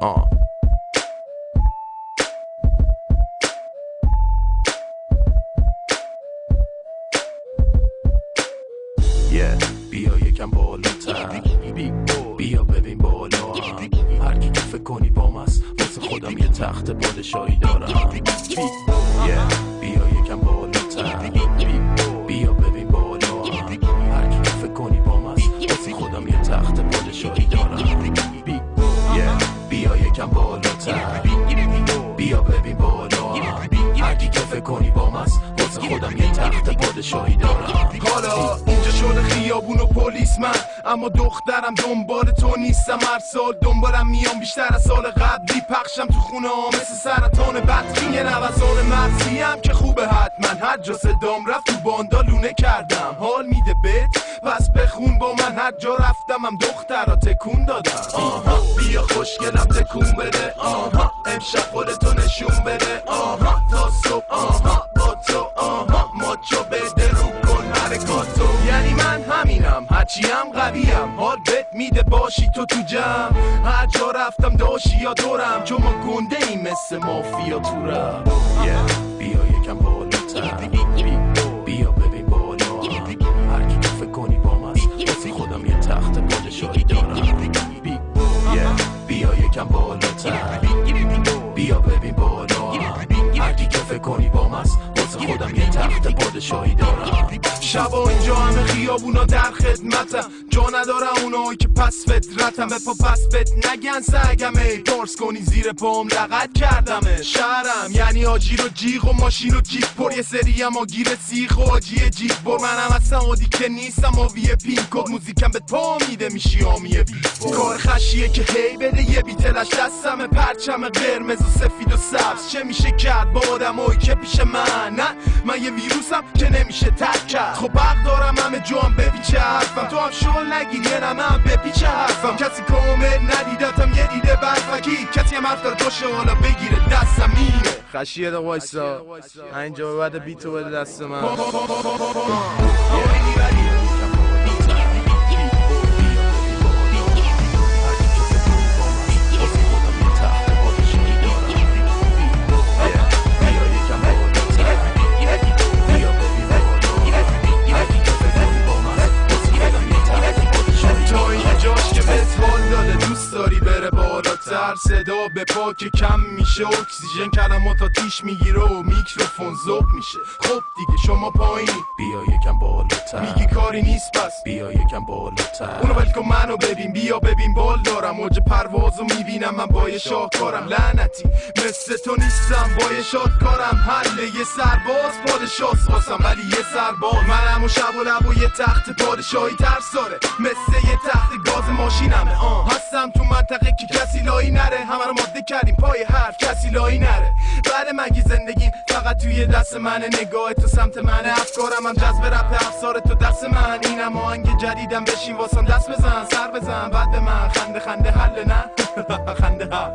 بیا یکم بالاتر، بیا ببین بالا هر کی که فکر کنی بام است واسه خودم یه تخت پادشاهی دارم. بیا یکم بالاتر، بیا ببین بالا هر کی که فکر کنی بام است واسه خودم یه تخت پادشاهی دارم. بیا یکم بالاتر، بیا ببین بالا هر کی که فکر کنی بام است واسه خودم یه تخت پادشاهی دارم. حالا اینجا شده خیابون و پلیس من، اما دخترم دنبال تو نیستم. هر سال دنبالم میام بیشتر از سال قبلی، پخشم تو خونه ها مثل سرطان بدبین. یه نوسان مرزیم که خوبه حتما، هر جا صدام رفت تو باندا لونه کردم. حال میده بهت پس بخون با من، هر جا رفتم هم دخترها تکون دادم. بیا خوشگلم تکون بده، امشب خودتو نشون بده، تا صبح با تو، ماچو بده رو کن حرکاتو. یعنی من همینم هرچیم قویم، حال بهت میده باشی تو جمع. هر جا رفتم داشی یا دورم، چون ما گنده ایم مثل مافیا تو رم. بیا یکم بالاتر، بیا ببین بالا هر کی که فکر کنی بام است واسه خودم یه تخت پادشاهی دارم. بیا یکم بالاتر، بیا ببین بالا هر کی که فکر کنی بام است واسه خودم یه تخت پادشاهی دارم. شبا اینجا همه خیابونا در خدمتم، جا ندارم اونایی که پس فطرتم. به پا پس بت نگن سگمه، پارس کنی زیر پام لغت کردمه. شهرم یعنی آجیر و جیغ و ماشین و جیپ پر، یه سری هم آگیر سیخ و آجی جیپ بر. منم اصلا عادی که نیستم آویه پینک و موزیکم به پا میده میشی آمیه بیت. کار خشیه که هی بده یه بیتلش دستمه، پرچم قرمز و سفید و سبز. چه میشه کرد با آدمایی که پیش من؟ نه من یه ویروسم که نمیشه ترک کرد. خب حق دارم همه جا هم بپیچه حرفم، تو هم شغل نگیر یه نمه هم بپیچه حرفم. کسی کامل ندیدتم یه دیده برفکی، کسی هم حرف داره توشه حالا بگیره دستم میره. خشیه دا وایسا اینجا بعد بیتو بده دست من. صدا به پا که کم میشه، اکسیژن کلمات آتیش میگیره و میکروفون ذوب میشه. خب دیگه شما پایینی، بیا یکم بالاتر، میگی کاری نیست پس بیا یکم بالاتر. اونو ول کن منو ببین، بیا ببین بال دارم. موج پروازو میبینم من با یه شاهکارم. لعنتی مثل تو نیستم با یه شادکارم. حله یه سرباز پادشاه واسم ولی یه سرباز منم و شب و لب و یه تخت پادشاهی ترساره مثل یه تخت گاز ماشینمه. هستم تو منطقه که کسی لایی نره، همه رو ماده کردیم پای حرف کسی لایی نره. بعد مگی زندگیم فقط توی دست منه، نگاه تو سمت منه، افکارم هم جذب رپ افسار تو دست من. اینم آهنگ جدیدم بشین واسم دست بزن، سر بزن بعد به من خنده خنده حل نه خنده حل